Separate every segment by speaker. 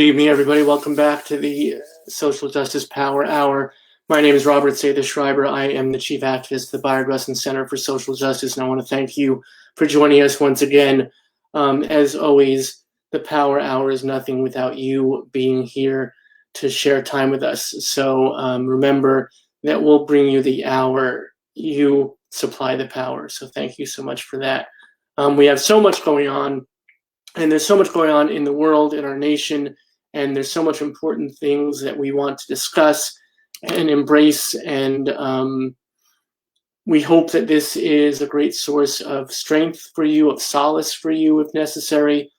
Speaker 1: Good evening, everybody. Welcome back to the Social Justice Power Hour. My name is Robert Schreiber. I am the Chief Activist at the Bayard-Rustin Center for Social Justice, and I want to thank you for joining us once again. As always, the Power Hour is nothing without you being here to share time with us. So remember that we'll bring you the hour. You supply the power. So thank you so much for that. We have so much going on. And there's so much going on in the world, in our nation, and there's so much important things that we want to discuss and embrace. And we hope that this is a great source of strength for you, of solace for you, if necessary,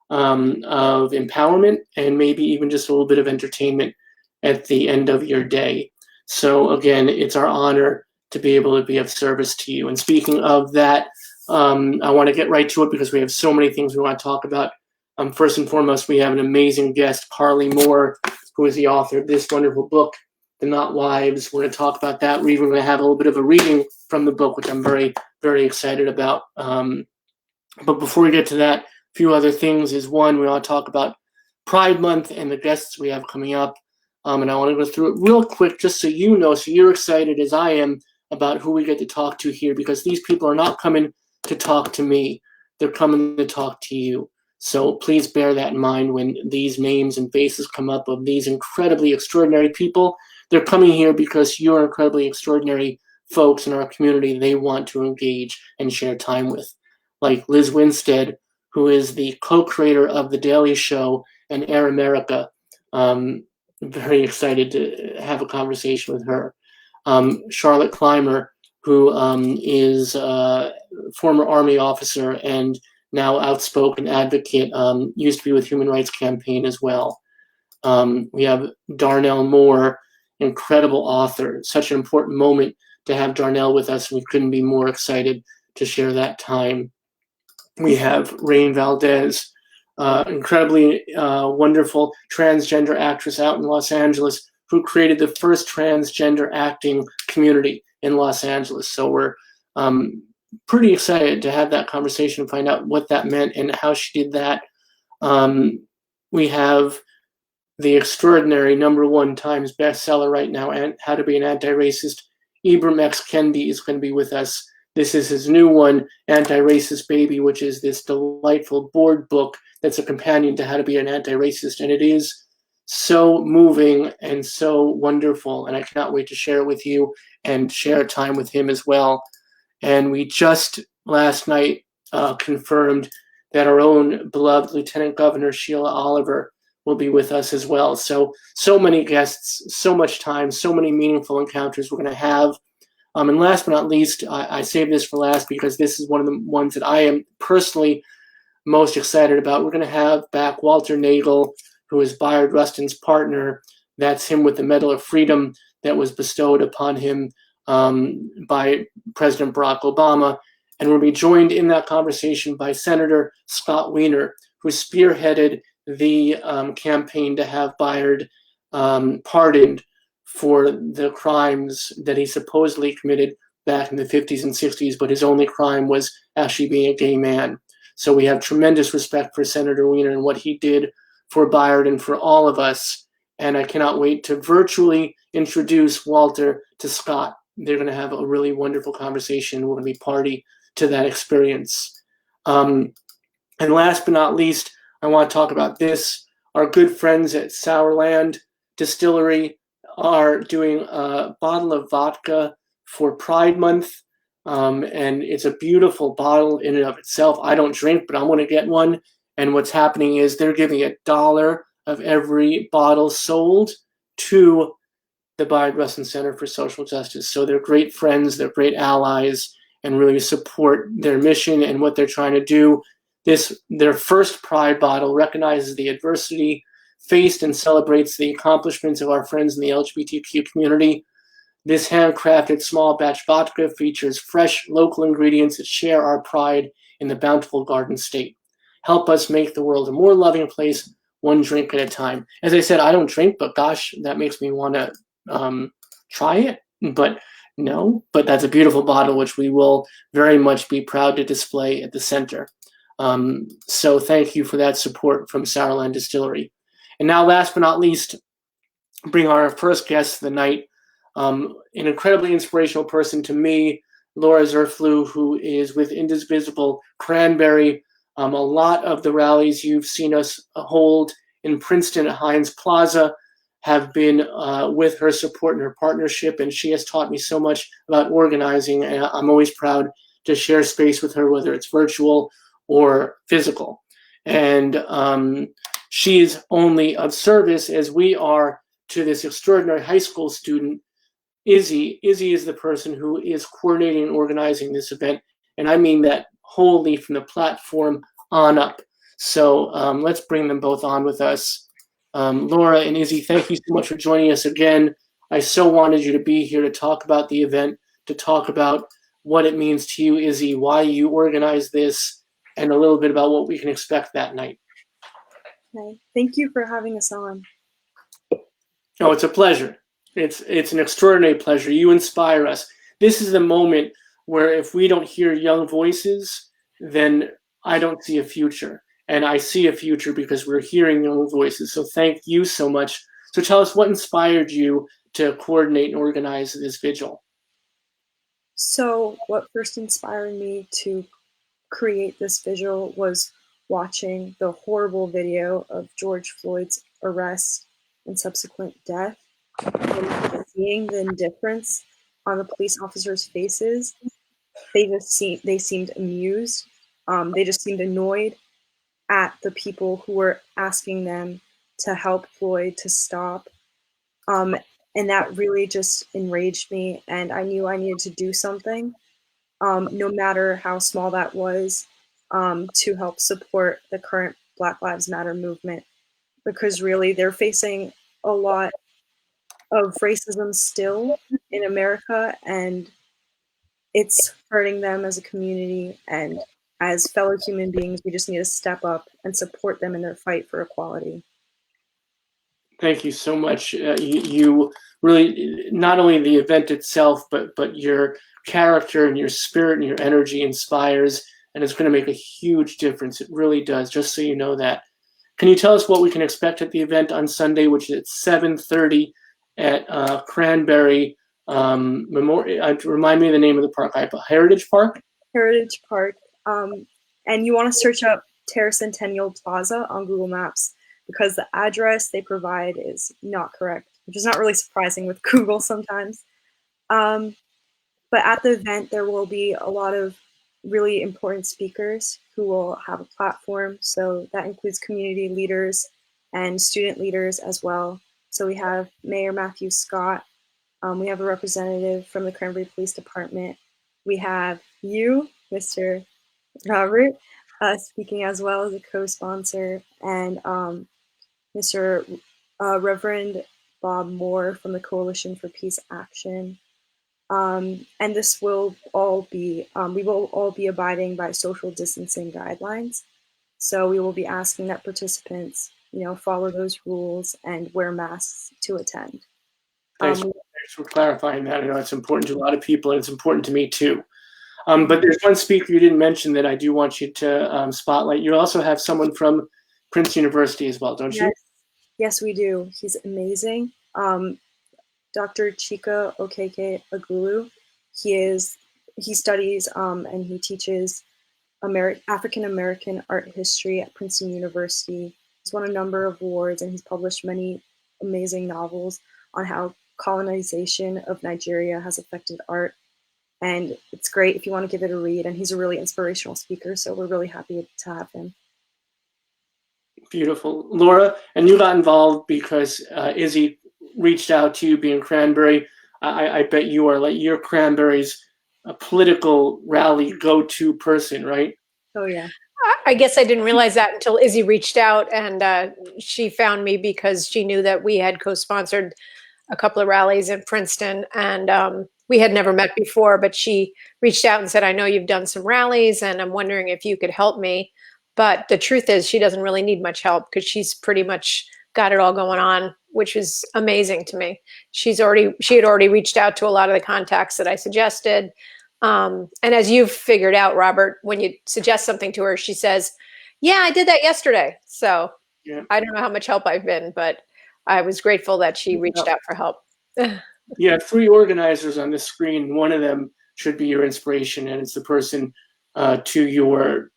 Speaker 1: of empowerment, and maybe even just a little bit of entertainment at the end of your day. So again, it's our honor to be able to be of service to you. And speaking of that, I want to get right to it because we have so many things we want to talk about. First and foremost, we have an amazing guest, Carley Moore, who is the author of this wonderful book, The Not Wives. We're going to talk about that. We're even going to have a little bit of a reading from the book, which I'm very, very excited about. But before we get to that, a few other things is one, we want to talk about Pride Month and the guests we have coming up. And I want to go through it real quick just so you know, so you're excited as I am about who we get to talk to here, because these people are not coming to talk to me. They're coming to talk to you. So please bear that in mind when these names and faces come up of these incredibly extraordinary people. They're coming here because you're incredibly extraordinary folks in our community they want to engage and share time with. Like Liz Winstead, who is the co-creator of The Daily Show and Air America. Very excited to have a conversation with her. Charlotte Clymer, who is a former Army officer and now outspoken advocate, used to be with Human Rights Campaign as well. We have Darnell Moore, incredible author. Such an important moment to have Darnell with us, and we couldn't be more excited to share that time. We have Rain Valdez, incredibly wonderful transgender actress out in Los Angeles, who created the first transgender acting community in Los Angeles. So we're pretty excited to have that conversation and find out what that meant and how she did that. We have the extraordinary #1 Times bestseller right now, and How to Be an Anti-Racist. Ibram X. Kendi is going to be with us. This is his new one, Anti-Racist Baby, which is this delightful board book that's a companion to How to Be an Anti-Racist. And it is so moving and so wonderful, and I cannot wait to share it with you and share time with him as well. And we just last night confirmed that our own beloved Lieutenant Governor Sheila Oliver will be with us as well. So many guests, so much time, so many meaningful encounters we're going to have. And last but not least, I saved this for last because this is one of the ones that I am personally most excited about. We're going to have back Walter Nagel, who is Bayard-Rustin's partner. That's him with the Medal of Freedom that was bestowed upon him by President Barack Obama. And we'll be joined in that conversation by Senator Scott Wiener, who spearheaded the campaign to have Bayard pardoned for the crimes that he supposedly committed back in the 50s and 60s, but his only crime was actually being a gay man. So we have tremendous respect for Senator Wiener and what he did for Bayard and for all of us. And I cannot wait to virtually introduce Walter to Scott. They're going to have a really wonderful conversation. We're going to be party to that experience. And last but not least, I want to talk about this. Our good friends at Sourland Distillery are doing a bottle of vodka for Pride Month. And it's a beautiful bottle in and of itself. I don't drink, but I'm going to get one. And what's happening is they're giving $1 of every bottle sold to the Bayard-Rustin Center for Social Justice. So they're great friends, they're great allies, and really support their mission and what they're trying to do. Their first Pride bottle recognizes the adversity faced and celebrates the accomplishments of our friends in the LGBTQ community. This handcrafted small batch vodka features fresh local ingredients that share our pride in the bountiful Garden State. Help us make the world a more loving place, one drink at a time. As I said, I don't drink, but gosh, that makes me want to try it. But that's a beautiful bottle, which we will very much be proud to display at the center. So thank you for that support from Sourland Distillery. And now, last but not least, bring our first guest of the night, an incredibly inspirational person to me, Laura Zurfluh, who is with Indivisible Cranberry. A lot of the rallies you've seen us hold in Princeton at Heinz Plaza have been with her support and her partnership, and she has taught me so much about organizing, and I'm always proud to share space with her, whether it's virtual or physical. And she's only of service as we are to this extraordinary high school student, Izzy. Izzy is the person who is coordinating and organizing this event, and I mean that wholly from the platform on up. So let's bring them both on with us. Laura and Izzy, thank you so much for joining us again. I so wanted you to be here to talk about the event, to talk about what it means to you, Izzy, why you organized this, and a little bit about what we can expect that night.
Speaker 2: Okay. Thank you for having us on.
Speaker 1: Oh, it's a pleasure. It's an extraordinary pleasure. You inspire us. This is the moment where if we don't hear young voices, then I don't see a future. And I see a future because we're hearing young voices. So thank you so much. So tell us, what inspired you to coordinate and organize this vigil?
Speaker 2: So what first inspired me to create this vigil was watching the horrible video of George Floyd's arrest and subsequent death, and seeing the indifference on the police officers' faces. They seemed amused. They just seemed annoyed at the people who were asking them to help Floyd to stop. And that really just enraged me, and I knew I needed to do something, no matter how small that was, to help support the current Black Lives Matter movement, because really they're facing a lot of racism still in America, and it's hurting them as a community, and as fellow human beings, we just need to step up and support them in their fight for equality.
Speaker 1: Thank you so much. You really, not only the event itself, but your character and your spirit and your energy inspires, and it's going to make a huge difference. It really does, just so you know that. Can you tell us what we can expect at the event on Sunday, which is at 7:30 at Cranberry Memorial? Remind me of the name of the park. Heritage Park?
Speaker 2: Heritage Park. And you want to search up Terracentennial Plaza on Google Maps, because the address they provide is not correct, which is not really surprising with Google sometimes. But at the event, there will be a lot of really important speakers who will have a platform. So that includes community leaders and student leaders as well. So we have Mayor Matthew Scott. We have a representative from the Cranberry Police Department. We have you, Mr. Robert, speaking as well as a co-sponsor, and Mr. Reverend Bob Moore from the Coalition for Peace Action. And this will all be, we will all be abiding by social distancing guidelines. So we will be asking that participants, follow those rules and wear masks to attend.
Speaker 1: Thanks for clarifying that. I know it's important to a lot of people, and it's important to me too. But there's one speaker you didn't mention that I do want you to spotlight. You also have someone from Princeton University as well, don't you?
Speaker 2: Yes, we do. He's amazing. Dr. Chika Okeke Agulu. He studies and he teaches African American art history at Princeton University. He's won a number of awards, and he's published many amazing novels on how colonization of Nigeria has affected art. And it's great if you want to give it a read, and he's a really inspirational speaker, so we're really happy to have him.
Speaker 1: Beautiful. Laura, and you got involved because Izzy reached out to you, being Cranberry. I bet you are, like, your Cranberry's a political rally go-to person, right?
Speaker 2: Oh, yeah.
Speaker 3: I guess I didn't realize that until Izzy reached out, and she found me because she knew that we had co-sponsored a couple of rallies in Princeton, and we had never met before, but she reached out and said, I know you've done some rallies, and I'm wondering if you could help me. But the truth is, she doesn't really need much help because she's pretty much got it all going on, which is amazing to me. She had already reached out to a lot of the contacts that I suggested. And as you've figured out, Robert, when you suggest something to her, she says, yeah, I did that yesterday. So
Speaker 1: Yeah.
Speaker 3: I don't know how much help I've been, but I was grateful that she reached out for help.
Speaker 1: You have 3 organizers on the screen. One of them should be your inspiration, and it's the person to your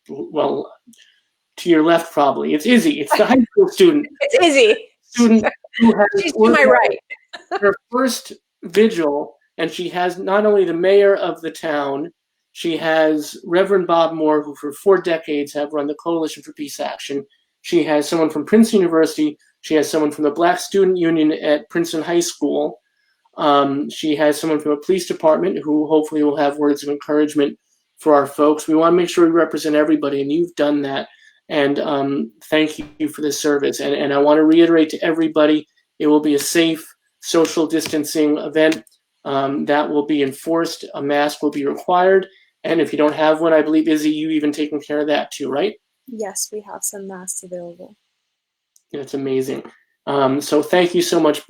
Speaker 1: left, probably. It's Izzy. It's the high school student.
Speaker 3: It's Izzy.
Speaker 1: Student who has
Speaker 3: She's to my right.
Speaker 1: her first vigil, and she has not only the mayor of the town, she has Reverend Bob Moore, who for 4 decades have run the Coalition for Peace Action. She has someone from Princeton University. She has someone from the Black Student Union at Princeton High School. She has someone from a police department who hopefully will have words of encouragement for our folks. We want to make sure we represent everybody, and you've done that. And thank you for the service. And I want to reiterate to everybody, it will be a safe social distancing event that will be enforced. A mask will be required. And if you don't have one, I believe, Izzy, you even taken care of that too, right?
Speaker 2: Yes, we have some masks available.
Speaker 1: That's amazing. So thank you so much,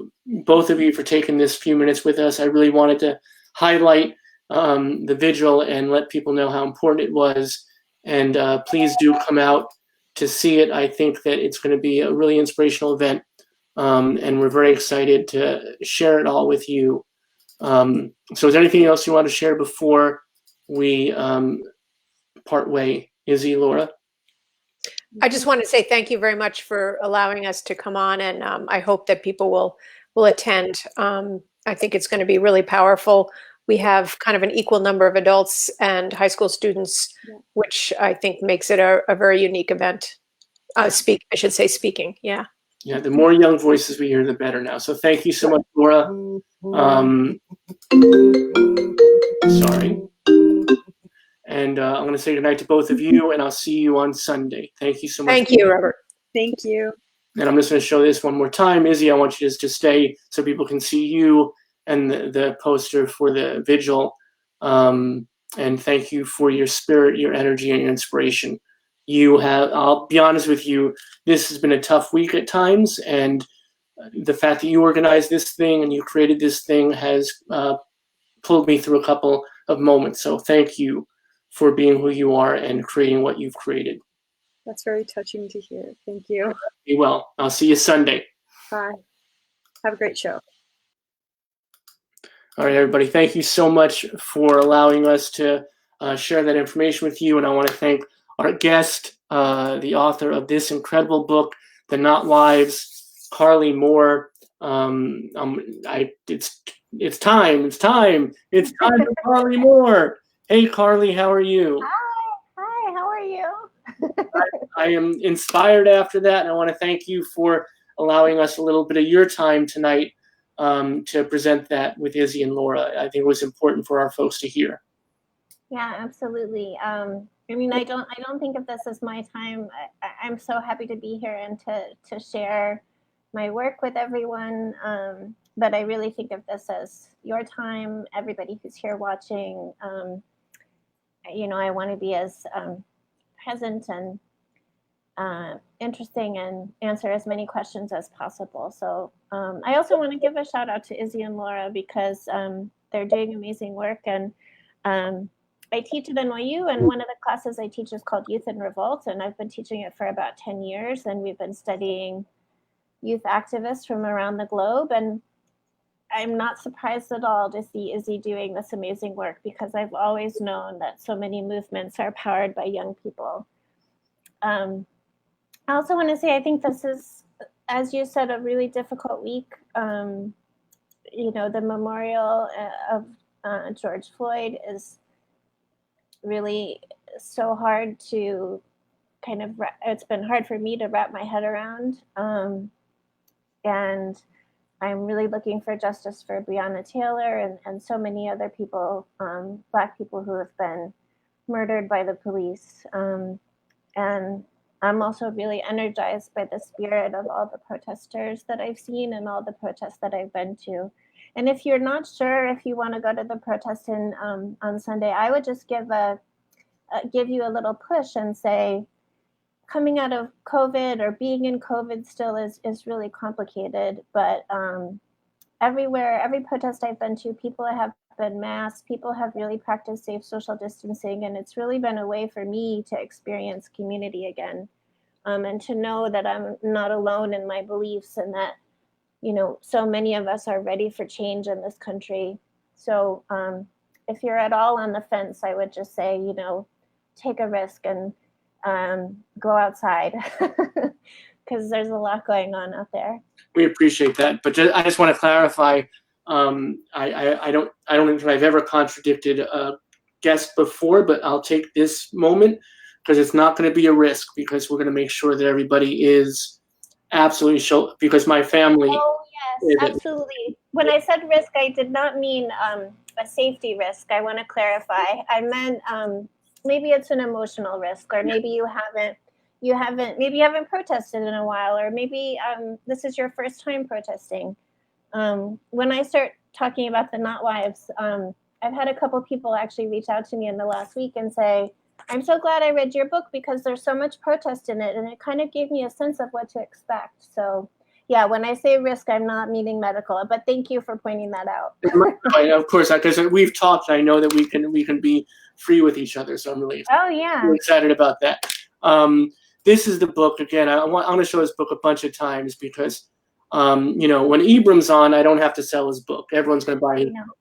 Speaker 1: both of you, for taking this few minutes with us. I really wanted to highlight the vigil and let people know how important it was. And please do come out to see it. I think that it's going to be a really inspirational event. And we're very excited to share it all with you. So is there anything else you want to share before we part way? Izzy, Laura?
Speaker 3: I just want to say thank you very much for allowing us to come on, and I hope that people will attend. I think it's going to be really powerful. We have kind of an equal number of adults and high school students, which I think makes it a very unique event. I should say speaking, yeah.
Speaker 1: Yeah, the more young voices we hear, the better now. So thank you so much, Laura. Sorry. And I'm going to say goodnight to both of you, and I'll see you on Sunday. Thank you so much.
Speaker 3: Thank you, Robert.
Speaker 2: Thank you.
Speaker 1: And I'm just going to show this one more time. Izzy, I want you just to stay so people can see you and the poster for the vigil. And thank you for your spirit, your energy, and your inspiration. I'll be honest with you, this has been a tough week at times, and the fact that you organized this thing and you created this thing has pulled me through a couple of moments. So thank you for being who you are and creating what you've created.
Speaker 2: That's very touching to hear. Thank you.
Speaker 1: Be well. I'll see you Sunday.
Speaker 2: Bye. Have a great show.
Speaker 1: All right, everybody. Thank you so much for allowing us to share that information with you. And I want to thank our guest, the author of this incredible book, The Not Lives, Carley Moore. It's time for Carley Moore. Hey, Carley, how are you?
Speaker 4: Hi, how are you?
Speaker 1: I am inspired after that, and I want to thank you for allowing us a little bit of your time tonight to present that with Izzy and Laura. I think it was important for our folks to hear.
Speaker 4: Yeah, absolutely. I mean, I don't think of this as my time. I'm so happy to be here and to share my work with everyone. But I really think of this as your time, everybody who's here watching. I want to be as present and interesting and answer as many questions as possible. So I also want to give a shout out to Izzy and Laura because they're doing amazing work. And I teach at NYU, and one of the classes I teach is called Youth in Revolt, and I've been teaching it for about 10 years, and we've been studying youth activists from around the globe. And I'm not surprised at all to see Izzy doing this amazing work because I've always known that so many movements are powered by young people. I also want to say I think this is, as you said, a really difficult week. The memorial of George Floyd is really so hard to it's been hard for me to wrap my head around. And I'm really looking for justice for Breonna Taylor and so many other people, Black people who have been murdered by the police. And I'm also really energized by the spirit of all the protesters that I've seen and all the protests that I've been to. And if you're not sure if you want to go to the protest on Sunday, I would just give you a little push and say, coming out of COVID or being in COVID still is really complicated. But every protest I've been to, people have been masked, people have really practiced safe social distancing, and it's really been a way for me to experience community again. and to know that I'm not alone in my beliefs, and that, you know, so many of us are ready for change in this country. So if you're at all on the fence, I would just say, you know, take a risk and go outside, because there's a lot going on out there.
Speaker 1: We appreciate that, but I just want to clarify. I don't think I've ever contradicted a guest before, but I'll take this moment because it's not going to be a risk, because we're going to make sure that everybody is absolutely sure, because my family.
Speaker 4: Oh yes, absolutely. When I said risk, I did not mean a safety risk. I want to clarify. I meant maybe it's an emotional risk, or maybe maybe you haven't protested in a while, or maybe this is your first time protesting. When I start talking about the Not Wives, I've had a couple people actually reach out to me in the last week and say, I'm so glad I read your book because there's so much protest in it, and it kind of gave me a sense of what to expect. So yeah, when I say risk, I'm not meaning medical, but thank you for pointing that out.
Speaker 1: Of course, because we've talked, I know that we can be free with each other, so I'm really excited about that. This is the book again. I want to show this book a bunch of times because you know, when Ibram's on, I don't have to sell his book. Everyone's going to buy his book.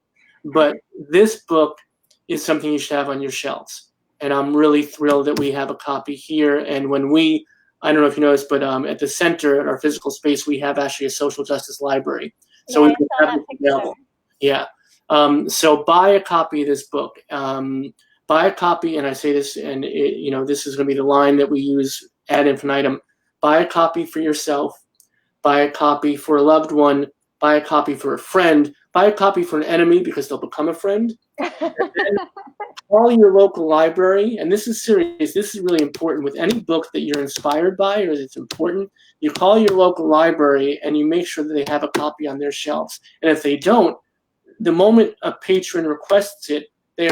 Speaker 1: But this book is something you should have on your shelves. And I'm really thrilled that we have a copy here. And when I don't know if you noticed, but at the center, at our physical space, we have actually a social justice library. So we
Speaker 4: saw that picture.
Speaker 1: Yeah. So buy a copy of this book. Buy a copy, and I say this, and you know, this is going to be the line that we use ad infinitum. Buy a copy for yourself. Buy a copy for a loved one. Buy a copy for a friend. Buy a copy for an enemy because they'll become a friend. Call your local library, and this is serious. This is really important. With any book that you're inspired by or that's important, you call your local library and you make sure that they have a copy on their shelves. And if they don't, the moment a patron requests it, they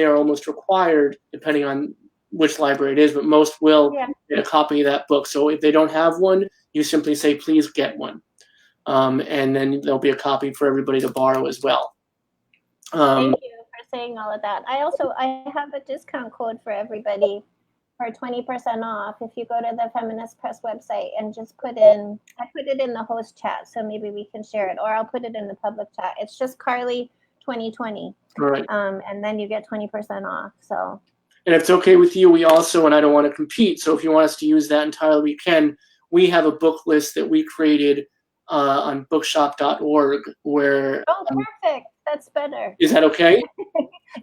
Speaker 1: are almost required, depending on which library it is, but most will get a copy of that book. So if they don't have one, you simply say, please get one. And then there'll be a copy for everybody to borrow as well.
Speaker 4: Thank you for saying all of that. I have a discount code for everybody for 20% off. If you go to the Feminist Press website and just I put it in the host chat, so maybe we can share it, or I'll put it in the public chat. It's just Carley 2020.
Speaker 1: Right.
Speaker 4: And then you get 20% off. So.
Speaker 1: And if it's okay with you, we also, and I don't want to compete, so if you want us to use that entirely, we can. We have a book list that we created on bookshop.org where.
Speaker 4: Oh, perfect. That's better.
Speaker 1: Is that okay?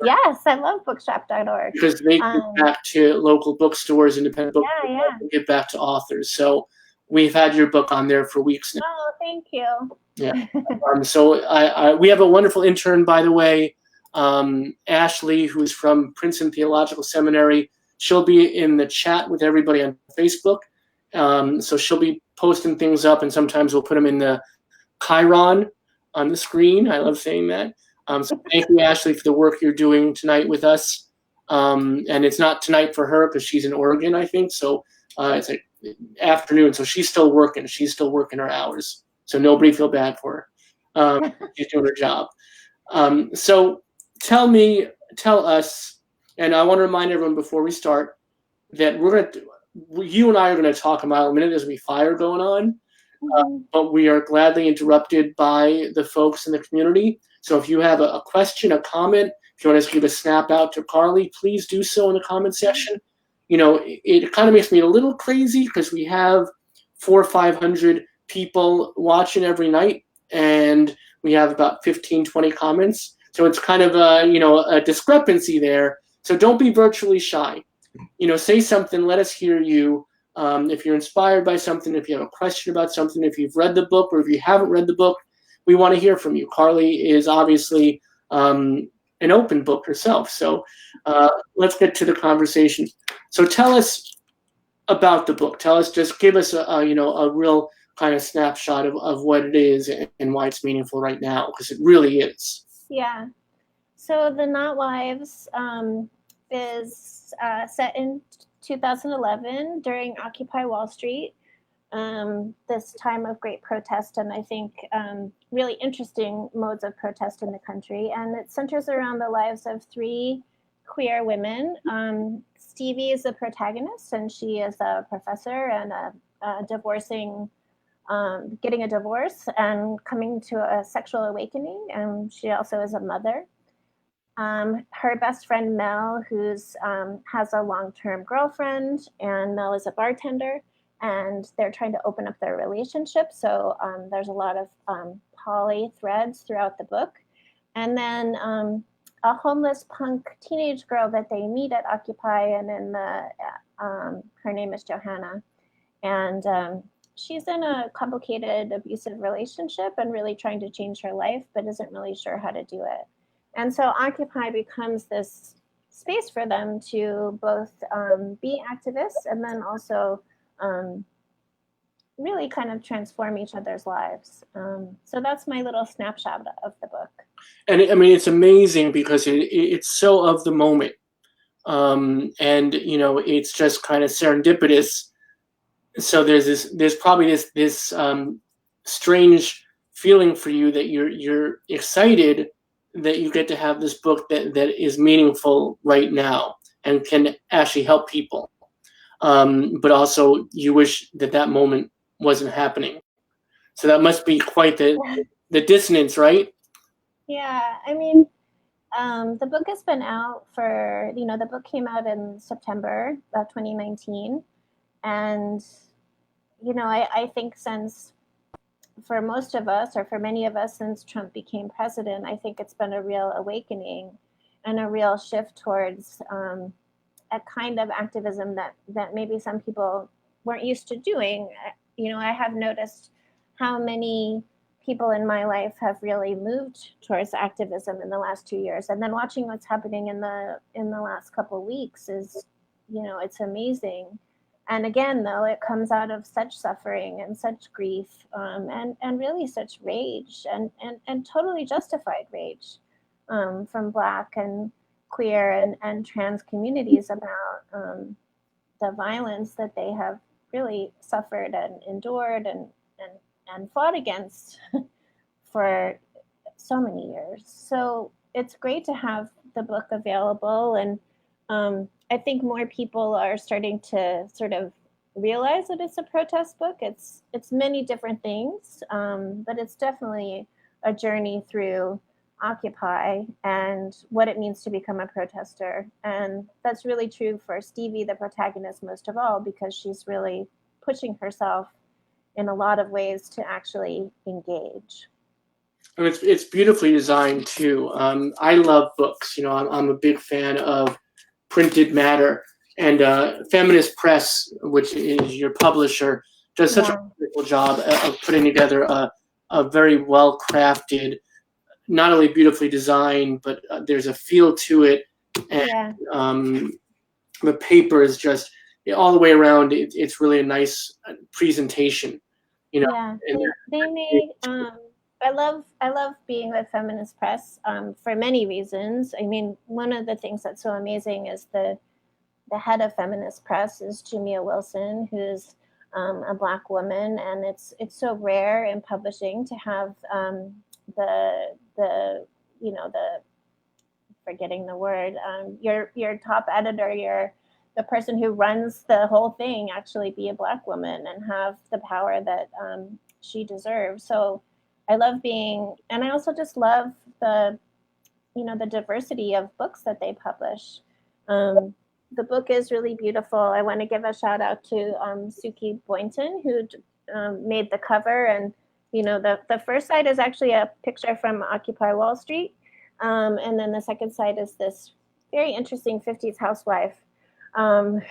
Speaker 4: Yes, I love bookshop.org.
Speaker 1: Because they give back to local bookstores, independent bookstores, and give back to authors. So we've had your book on there for weeks now.
Speaker 4: Oh, thank you.
Speaker 1: Yeah. So we have a wonderful intern, by the way, Ashley, who's from Princeton Theological Seminary. She'll be in the chat with everybody on Facebook. So she'll be posting things up, and sometimes we'll put them in the Chiron on the screen. I love saying that. So thank you, Ashley, for the work you're doing tonight with us. And it's not tonight for her because she's in Oregon, I think. So it's like afternoon. So she's still working. She's still working her hours. So nobody feel bad for her. She's doing her job. So tell us, and I want to remind everyone before we start that you and I are going to talk a mile a minute. There's going to be fire going on. But we are gladly interrupted by the folks in the community. So if you have a question, a comment, if you want to give a snap out to Carley, please do so in the comment section. You know, it kind of makes me a little crazy because we have 400 or 500 people watching every night, and we have about 15, 20 comments. So it's kind of a discrepancy there. So don't be virtually shy. You know, say something, let us hear you. If you're inspired by something, if you have a question about something, if you've read the book, or if you haven't read the book, we want to hear from you. Carley is obviously an open book herself. So let's get to the conversation. So tell us about the book. Just give us a real kind of snapshot of what it is and why it's meaningful right now, because it really is.
Speaker 4: Yeah. So The Not Wives is set in 2011 during Occupy Wall Street, this time of great protest, and I think really interesting modes of protest in the country. And it centers around the lives of three queer women. Stevie is the protagonist, and she is a professor and getting a divorce and coming to a sexual awakening. And she also is a mother. Her best friend Mel, who's has a long-term girlfriend, and Mel is a bartender, and they're trying to open up their relationship. So there's a lot of poly threads throughout the book. And then a homeless punk teenage girl that they meet at Occupy, and in the her name is Johanna, and she's in a complicated abusive relationship and really trying to change her life, but isn't really sure how to do it. And so Occupy becomes this space for them to both be activists and then also really kind of transform each other's lives. So that's my little snapshot of the book.
Speaker 1: And I mean, it's amazing because it's so of the moment. And, you know, it's just kind of serendipitous. So there's probably this strange feeling for you that you're excited that you get to have this book that is meaningful right now and can actually help people. But also you wish that moment wasn't happening. So that must be quite the dissonance, right?
Speaker 4: Yeah, I mean, the book has been out for, the book came out in September of 2019. And, I think since, for most of us, or for many of us, since Trump became president, I think it's been a real awakening and a real shift towards a kind of activism that maybe some people weren't used to doing. I have noticed how many people in my life have really moved towards activism in the last 2 years. And then watching what's happening in the last couple of weeks is, it's amazing. And again, though, it comes out of such suffering and such grief, and really such rage and totally justified rage from Black and queer and trans communities about the violence that they have really suffered and endured and fought against for so many years. So it's great to have the book available, and I think more people are starting to sort of realize that it's a protest book. It's many different things, but it's definitely a journey through Occupy and what it means to become a protester. And that's really true for Stevie, the protagonist, most of all, because she's really pushing herself in a lot of ways to actually engage.
Speaker 1: And it's beautifully designed too. I love books. I'm a big fan of printed matter, and Feminist Press, which is your publisher, does such a wonderful job of putting together a very well crafted, not only beautifully designed, but there's a feel to it, and the paper is just all the way around. It's really a nice presentation.
Speaker 4: Yeah, they made. I love being with Feminist Press for many reasons. I mean, one of the things that's so amazing is the head of Feminist Press is Jumia Wilson, who's a Black woman, and it's so rare in publishing to have the forgetting the word, your top editor, the person who runs the whole thing actually be a Black woman and have the power that she deserves. So I love and I also just love the diversity of books that they publish. The book is really beautiful. I want to give a shout out to Suki Boynton, who made the cover. And, the first side is actually a picture from Occupy Wall Street. And then the second side is this very interesting 50s housewife who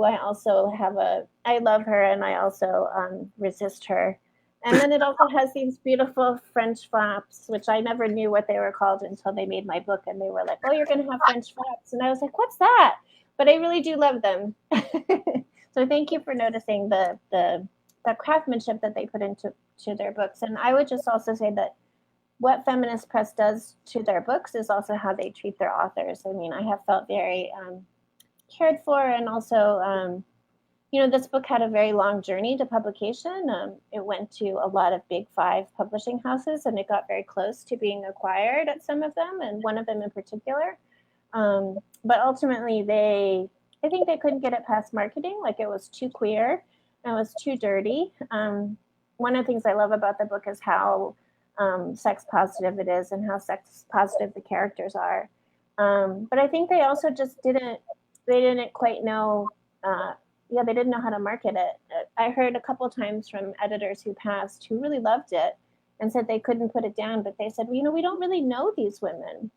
Speaker 4: I also I love her, and I also resist her. And then it also has these beautiful French flaps, which I never knew what they were called until they made my book, and they were like, "Oh, you're going to have French flaps," and I was like, "What's that?" But I really do love them. So thank you for noticing the craftsmanship that they put into their books. And I would just also say that what Feminist Press does to their books is also how they treat their authors. I mean, I have felt very cared for, and also, this book had a very long journey to publication. It went to a lot of big 5 publishing houses, and it got very close to being acquired at some of them, and one of them in particular. But ultimately, I think they couldn't get it past marketing. Like, it was too queer and it was too dirty. One of the things I love about the book is how sex positive it is and how sex positive the characters are. But I think they also just didn't quite know. They didn't know how to market it. I heard a couple times from editors who passed who really loved it and said they couldn't put it down, but they said, well, we don't really know these women.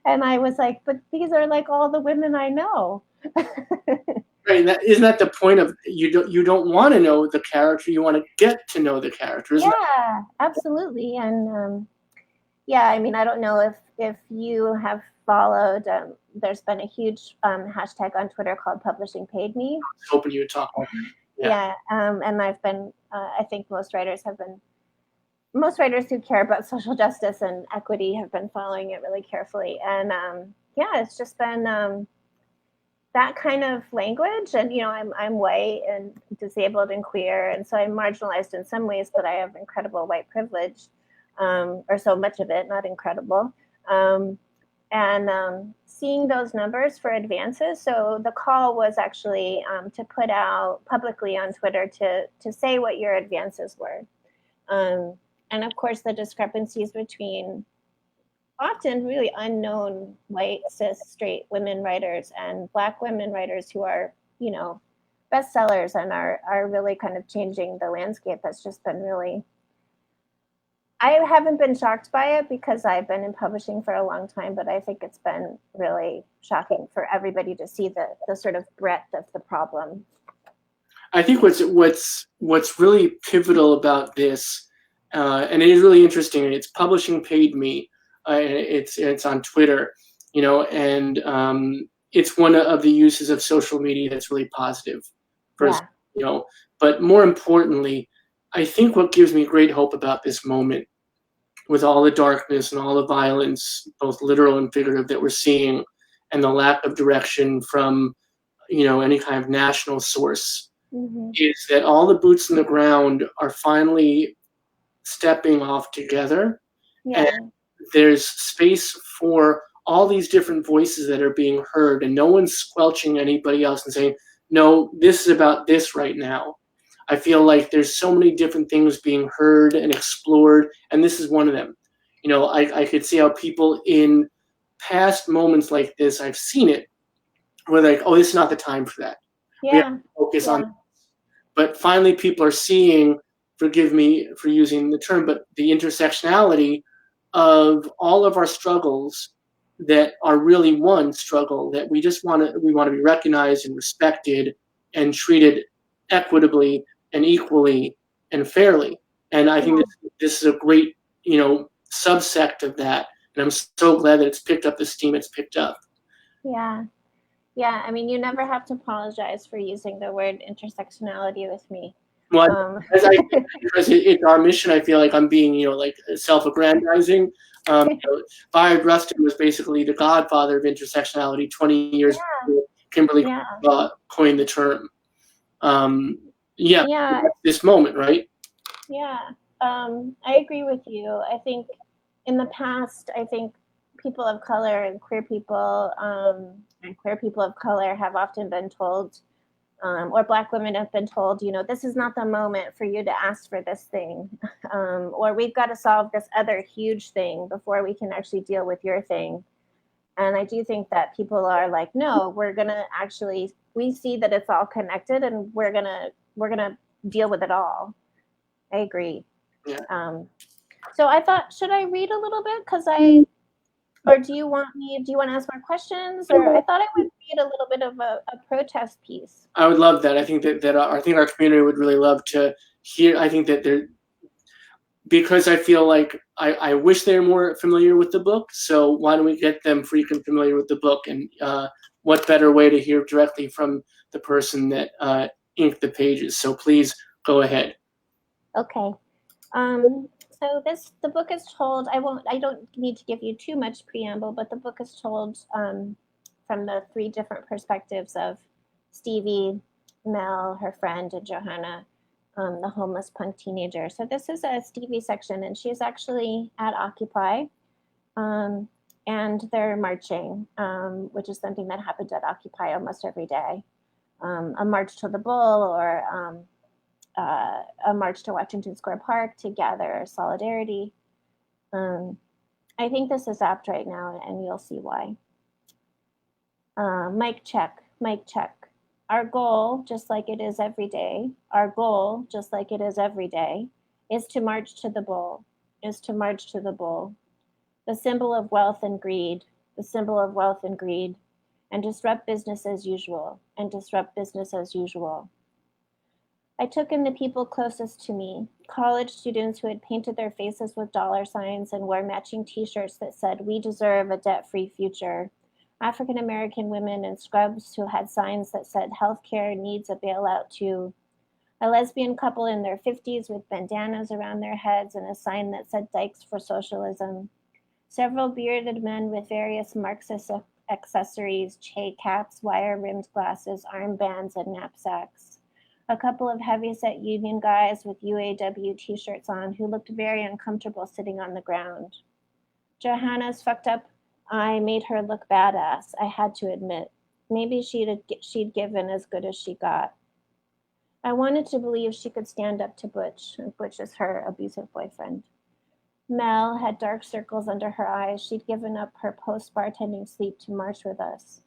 Speaker 4: And I was like, but these are like all the women I know.
Speaker 1: Right, and isn't that the point of you don't want to know the character, you want to get to know the character, isn't
Speaker 4: Yeah, absolutely. And I mean, I don't know if you have followed, there's been a huge hashtag on Twitter called Publishing Paid Me.
Speaker 1: I was hoping you would talk about that.
Speaker 4: And I've been, I think most writers who care about social justice and equity have been following it really carefully. And it's just been that kind of language. And, I'm white and disabled and queer. And so I'm marginalized in some ways, but I have incredible white privilege, or so much of it, not incredible. And seeing those numbers for advances. So the call was actually to put out publicly on Twitter to say what your advances were. And of course, the discrepancies between often really unknown white, cis, straight women writers and Black women writers who are, bestsellers and are really kind of changing the landscape has just been really, I haven't been shocked by it because I've been in publishing for a long time, but I think it's been really shocking for everybody to see the sort of breadth of the problem.
Speaker 1: I think what's really pivotal about this, and it is really interesting. It's Publishing Paid Me. It's on Twitter, and it's one of the uses of social media that's really positive. But more importantly, I think what gives me great hope about this moment, with all the darkness and all the violence, both literal and figurative, that we're seeing, and the lack of direction from, any kind of national source, is that all the boots in the ground are finally stepping off together. And there's space for all these different voices that are being heard, and no one's squelching anybody else and saying, no, this is about this right now. I feel like there's so many different things being heard and explored, and this is one of them. I could see how people in past moments like this, I've seen it, where they're like, oh, this is not the time for that. We have to focus on this. But finally people are seeing, forgive me for using the term, but the intersectionality of all of our struggles that are really one struggle, that we want to be recognized and respected and treated equitably and equally and fairly. And I think this is a great, subsect of that. And I'm so glad that it's picked up the steam it's picked up.
Speaker 4: Yeah. I mean, you never have to apologize for using the word intersectionality with me.
Speaker 1: Well, because it's our mission, I feel like I'm being, self-aggrandizing. Bayard Rustin was basically the godfather of intersectionality 20 years before Kimberly coined the term. This moment, right?
Speaker 4: Yeah, I agree with you. I think in the past, people of color and queer people of color have often been told, or Black women have been told, this is not the moment for you to ask for this thing, or we've got to solve this other huge thing before we can actually deal with your thing. And I do think that people are like, no, we see that it's all connected, and we're gonna deal with it all. I agree.
Speaker 1: Yeah.
Speaker 4: So I thought, should I read a little bit? Or do you want to ask more questions? Or I thought I would read a little bit of a protest piece.
Speaker 1: I would love that. I think that our community would really love to hear. I think that because I feel like I wish they're more familiar with the book. So why don't we get them freaking familiar with the book? And what better way to hear directly from the person that inked the pages? So please go ahead.
Speaker 4: Okay. So the book is told, I don't need to give you too much preamble, but the book is told from the three different perspectives of Stevie, Mel, her friend, and Johanna, the homeless punk teenager. So this is a Stevie section, and she's actually at Occupy. And they're marching, which is something that happened at Occupy almost every day. A march to the Bull, or a march to Washington Square Park to gather solidarity. I think this is apt right now, and you'll see why. Mic check, mic check. Our goal, just like it is every day, our goal, just like it is every day, is to march to the Bull, is to march to the Bull. The symbol of wealth and greed, the symbol of wealth and greed, and disrupt business as usual, and disrupt business as usual. I took in the people closest to me, college students who had painted their faces with dollar signs and wore matching t-shirts that said, "We deserve a debt-free future." African-American women in scrubs who had signs that said, "Healthcare needs a bailout too." A lesbian couple in their 50s with bandanas around their heads and a sign that said, "Dykes for socialism." Several bearded men with various Marxist accessories, Che caps, wire-rimmed glasses, armbands, and knapsacks. A couple of heavyset union guys with UAW t-shirts on who looked very uncomfortable sitting on the ground. Johanna's fucked up eye made her look badass, I had to admit. Maybe she'd given as good as she got. I wanted to believe she could stand up to Butch, and Butch is her abusive boyfriend. Mel had dark circles under her eyes. She'd given up her post-bartending sleep to march with us.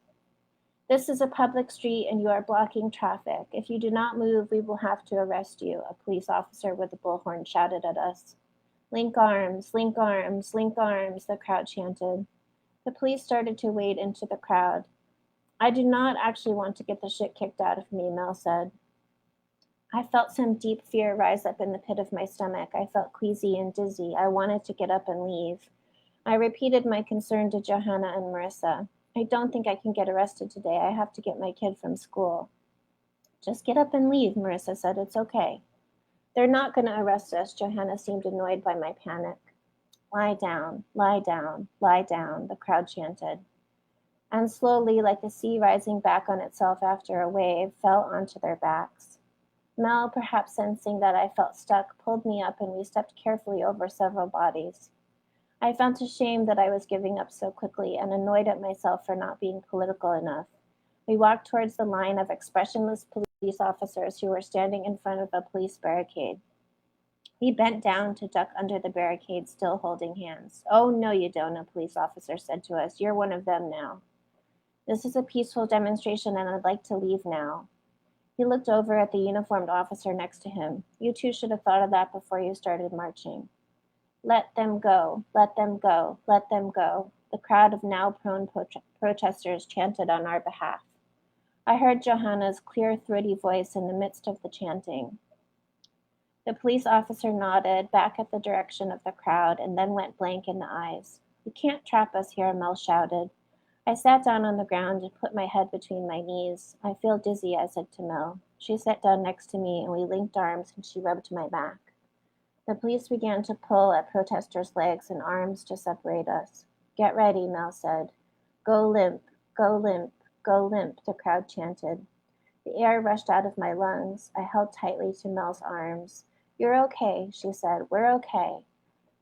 Speaker 4: "This is a public street and you are blocking traffic. If you do not move, we will have to arrest you," a police officer with a bullhorn shouted at us. "Link arms, link arms, link arms," the crowd chanted. The police started to wade into the crowd. "I do not actually want to get the shit kicked out of me," Mel said. I felt some deep fear rise up in the pit of my stomach. I felt queasy and dizzy. I wanted to get up and leave. I repeated my concern to Johanna and Marissa. "I don't think I can get arrested today. I have to get my kid from school." "Just get up and leave," Marissa said. "It's okay." "They're not going to arrest us." Johanna seemed annoyed by my panic. "Lie down, lie down, lie down," the crowd chanted. And slowly, like the sea rising back on itself after a wave, fell onto their backs. Mel, perhaps sensing that I felt stuck, pulled me up and we stepped carefully over several bodies. I felt ashamed that I was giving up so quickly and annoyed at myself for not being political enough. We walked towards the line of expressionless police officers who were standing in front of a police barricade. We bent down to duck under the barricade, still holding hands. "Oh, no, you don't," a police officer said to us. "You're one of them now." "This is a peaceful demonstration and I'd like to leave now." He looked over at the uniformed officer next to him. "You two should have thought of that before you started marching." "Let them go, let them go, let them go," the crowd of now prone protesters chanted on our behalf. I heard Johanna's clear, throaty voice in the midst of the chanting. The police officer nodded back at the direction of the crowd and then went blank in the eyes. "You can't trap us here," Mel shouted. I sat down on the ground and put my head between my knees. "I feel dizzy," I said to Mel. She sat down next to me and we linked arms and she rubbed my back. The police began to pull at protesters' legs and arms to separate us. "Get ready," Mel said. "Go limp, go limp, go limp," the crowd chanted. The air rushed out of my lungs. I held tightly to Mel's arms. "You're okay," she said. "We're okay."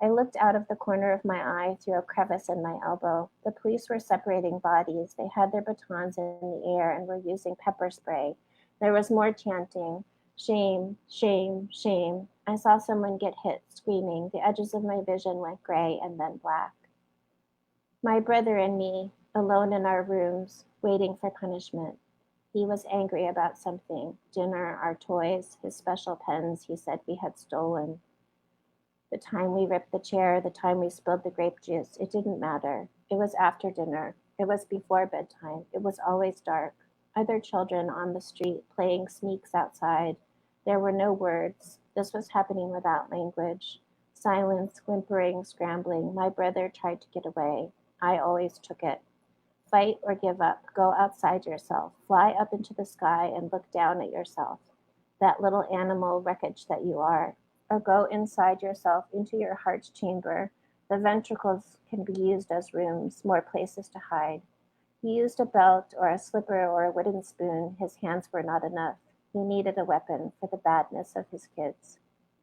Speaker 4: I looked out of the corner of my eye through a crevice in my elbow. The police were separating bodies. They had their batons in the air and were using pepper spray. There was more chanting. "Shame, shame, shame." I saw someone get hit, screaming. The edges of my vision went gray and then black. My brother and me, alone in our rooms, waiting for punishment. He was angry about something. Dinner, our toys, his special pens he said we had stolen. The time we ripped the chair, the time we spilled the grape juice, it didn't matter. It was after dinner. It was before bedtime. It was always dark. Other children on the street playing sneaks outside. There were no words. This was happening without language. Silence, whimpering, scrambling. My brother tried to get away. I always took it. Fight or give up. Go outside yourself. Fly up into the sky and look down at yourself. That little animal wreckage that you are. Or go inside yourself into your heart's chamber. The ventricles can be used as rooms, more places to hide. He used a belt or a slipper or a wooden spoon. His hands were not enough. He needed a weapon for the badness of his kids.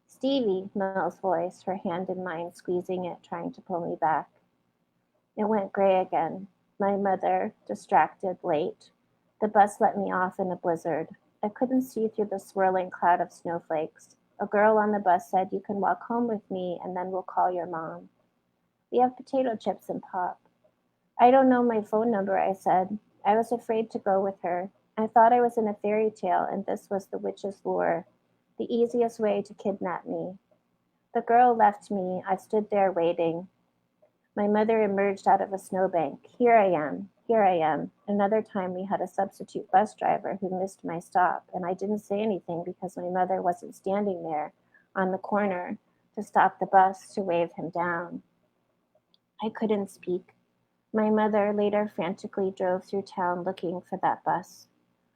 Speaker 4: "Stevie," Mel's voice, her hand in mine, squeezing it, trying to pull me back. It went gray again. My mother, distracted, late. The bus let me off in a blizzard. I couldn't see through the swirling cloud of snowflakes. A girl on the bus said, "You can walk home with me and then we'll call your mom. We have potato chips and pop." "I don't know my phone number," I said. I was afraid to go with her. I thought I was in a fairy tale and this was the witch's lure, the easiest way to kidnap me. The girl left me. I stood there waiting. My mother emerged out of a snowbank. "Here I am. Here I am." Another time we had a substitute bus driver who missed my stop, and I didn't say anything because my mother wasn't standing there on the corner to stop the bus to wave him down. I couldn't speak. My mother later frantically drove through town looking for that bus.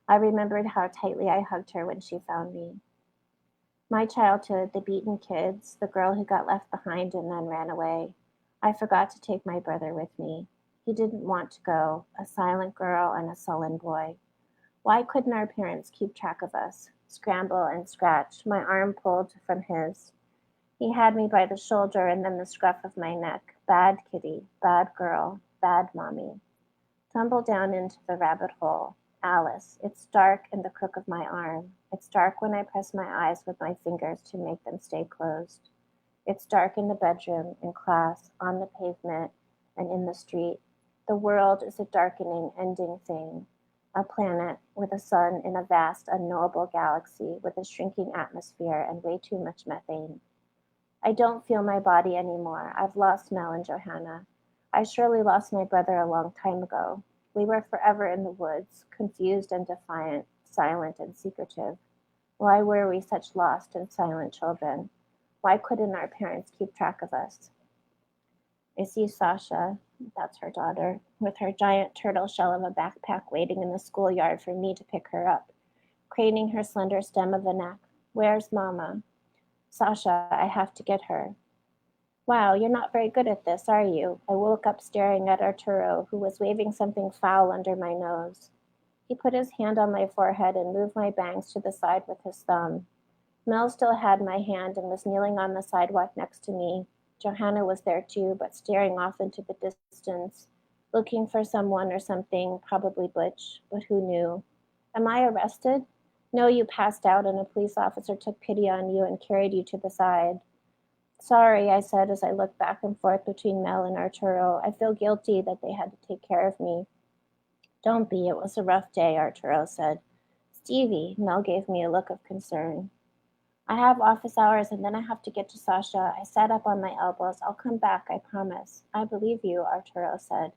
Speaker 4: I remembered how tightly I hugged her when she found me. My childhood, the beaten kids, the girl who got left behind and then ran away. I forgot to take my brother with me. He didn't want to go, a silent girl and a sullen boy. Why couldn't our parents keep track of us? Scramble and scratch, my arm pulled from his. He had me by the shoulder and then the scruff of my neck. Bad kitty, bad girl, bad mommy. Tumble down into the rabbit hole. Alice, it's dark in the crook of my arm. It's dark when I press my eyes with my fingers to make them stay closed. It's dark in the bedroom, in class, on the pavement, and in the street. The world is a darkening, ending thing. A planet with a sun in a vast, unknowable galaxy with a shrinking atmosphere and way too much methane. I don't feel my body anymore. I've lost Mel and Johanna. I surely lost my brother a long time ago. We were forever in the woods, confused and defiant, silent and secretive. Why were we such lost and silent children? Why couldn't our parents keep track of us? I see Sasha, that's her daughter, with her giant turtle shell of a backpack waiting in the schoolyard for me to pick her up, craning her slender stem of a neck. "Where's Mama?" "Sasha, I have to get her." "Wow, you're not very good at this, are you?" I woke up staring at Arturo, who was waving something foul under my nose. He put his hand on my forehead and moved my bangs to the side with his thumb. Mel still had my hand and was kneeling on the sidewalk next to me. Johanna was there too, but staring off into the distance, looking for someone or something, probably Butch, but who knew? "Am I arrested?" "No, you passed out and a police officer took pity on you and carried you to the side." "Sorry," I said as I looked back and forth between Mel and Arturo. "I feel guilty that they had to take care of me." "Don't be, it was a rough day," Arturo said. "Stevie," Mel gave me a look of concern. "I have office hours and then I have to get to Sasha." I sat up on my elbows. "I'll come back, I promise." "I believe you," Arturo said.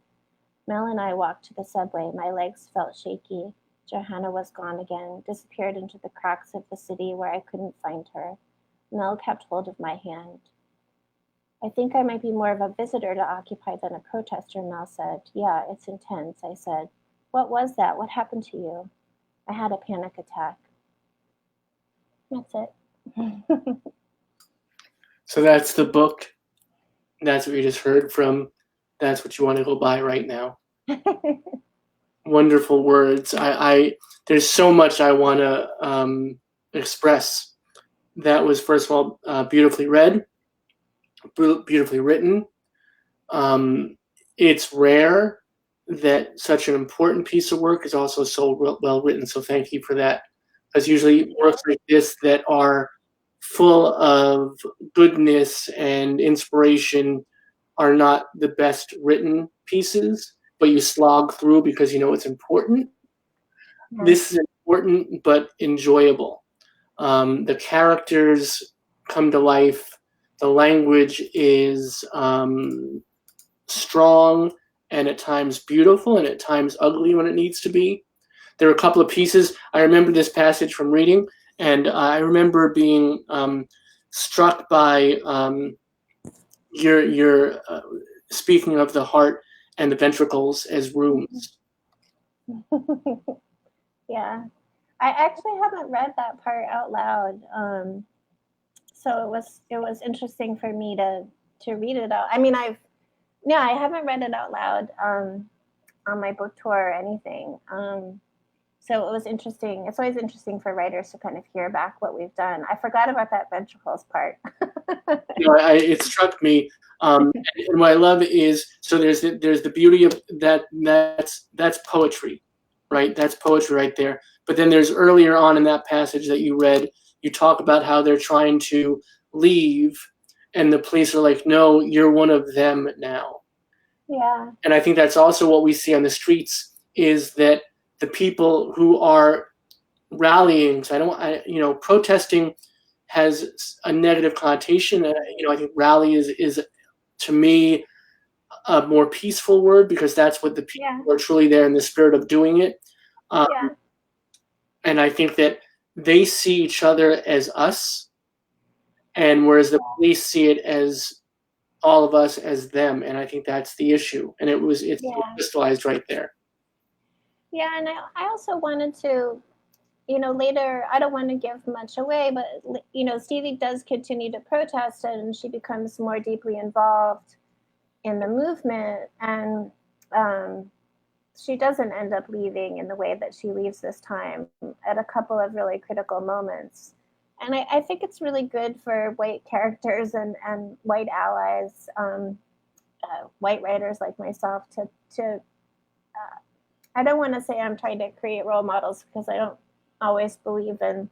Speaker 4: Mel and I walked to the subway. My legs felt shaky. Johanna was gone again, disappeared into the cracks of the city where I couldn't find her. Mel kept hold of my hand. "I think I might be more of a visitor to Occupy than a protester," Mel said. "Yeah, it's intense," I said. "What was that? What happened to you?" "I had a panic attack." That's it.
Speaker 1: So that's the book. That's what you just heard from. That's what you want to go buy right now. Wonderful words. I there's so much I want to express. That was, first of all, beautifully read, beautifully written. It's rare that such an important piece of work is also so well written. So thank you for that. Because usually works like this that are full of goodness and inspiration are not the best written pieces, but you slog through because you know it's important. Yeah. This is important but enjoyable. The characters come to life. The language is strong and at times beautiful and at times ugly when it needs to be. There are a couple of pieces. I remember this passage from reading, and I remember being struck by your speaking of the heart and the ventricles as rooms.
Speaker 4: Yeah, I actually haven't read that part out loud, so it was interesting for me to read it out. I mean, I haven't read it out loud on my book tour or anything. So it was interesting. It's always interesting for writers to kind of hear back what we've done. I forgot about that ventricles part.
Speaker 1: It struck me. And what I love is, so there's the beauty of that. That's poetry, right? That's poetry right there. But then there's earlier on in that passage that you read, you talk about how they're trying to leave, and the police are like, "No, you're one of them now."
Speaker 4: Yeah.
Speaker 1: And I think that's also what we see on the streets, is that the people who are rallying, so protesting has a negative connotation. I think rally is to me a more peaceful word, because that's what the people
Speaker 4: Yeah.
Speaker 1: are truly there in the spirit of doing it.
Speaker 4: Yeah.
Speaker 1: And I think that they see each other as us, and whereas the police see it as all of us as them. And I think that's the issue. And it's crystallized right there.
Speaker 4: Yeah, and I also wanted to, later, I don't want to give much away, but, Stevie does continue to protest, and she becomes more deeply involved in the movement. And she doesn't end up leaving in the way that she leaves this time, at a couple of really critical moments. And I think it's really good for white characters and white allies, white writers like myself, to I don't want to say I'm trying to create role models, because I don't always believe in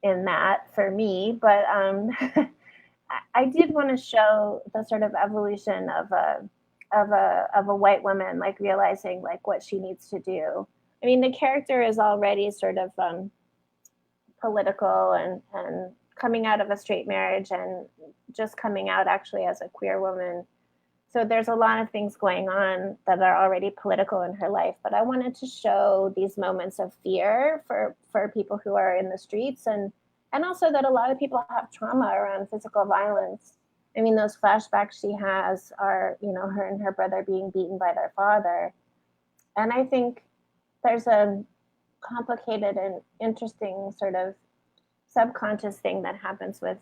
Speaker 4: that for me, but I did want to show the sort of evolution of a white woman, like realizing like what she needs to do. I mean, the character is already sort of political and coming out of a straight marriage, and just coming out actually as a queer woman. So there's a lot of things going on that are already political in her life. But I wanted to show these moments of fear for people who are in the streets, and also that a lot of people have trauma around physical violence. I mean, those flashbacks she has are, her and her brother being beaten by their father. And I think there's a complicated and interesting sort of subconscious thing that happens with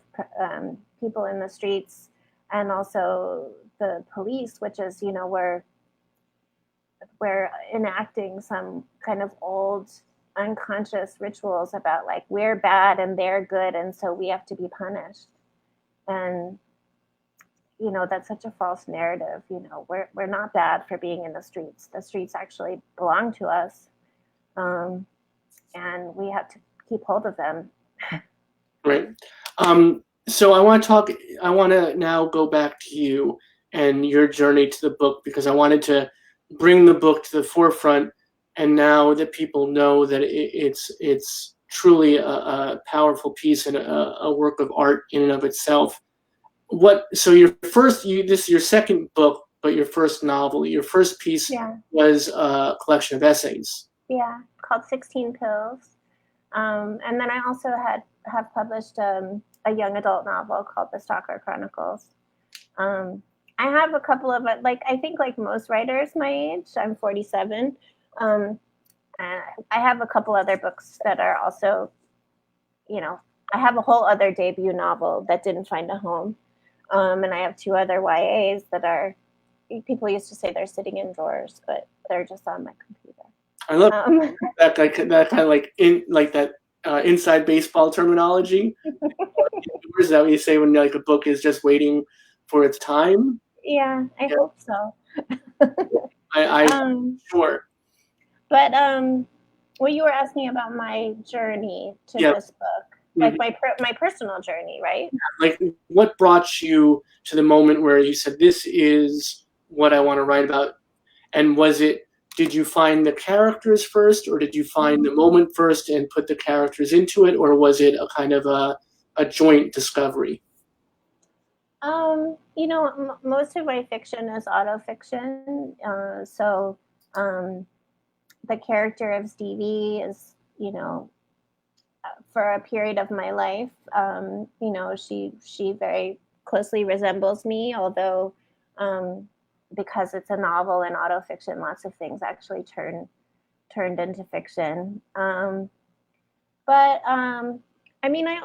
Speaker 4: people in the streets, and also the police, which is, we're enacting some kind of old unconscious rituals about like, we're bad and they're good, and so we have to be punished. And that's such a false narrative. We're not bad for being in the streets. The streets actually belong to us, and we have to keep hold of them.
Speaker 1: Right. So I want to now go back to you and your journey to the book, because I wanted to bring the book to the forefront. And now that people know that it's truly a powerful piece and a work of art in and of itself. So this is your second book, but your first novel, your first piece was a collection of essays.
Speaker 4: Yeah, called 16 Pills. And then I also have published a young adult novel called The Stalker Chronicles. I have a couple of, I think like most writers my age, I'm 47. And I have a couple other books that are also, I have a whole other debut novel that didn't find a home. And I have 2 other YAs that are, people used to say they're sitting in drawers, but they're just on my computer.
Speaker 1: I love that kind of like that inside baseball terminology. Is that what you say when like a book is just waiting for its time?
Speaker 4: Yeah, I hope so.
Speaker 1: I'm sure.
Speaker 4: But well, you were asking about my journey to this book, like my personal journey, right?
Speaker 1: Like, what brought you to the moment where you said, "This is what I want to write about"? And did you find the characters first, or did you find the moment first and put the characters into it, or was it a kind of a joint discovery?
Speaker 4: Most of my fiction is autofiction. So the character of Stevie is, for a period of my life, she very closely resembles me, although because it's a novel and autofiction, lots of things actually turned into fiction. But I mean, I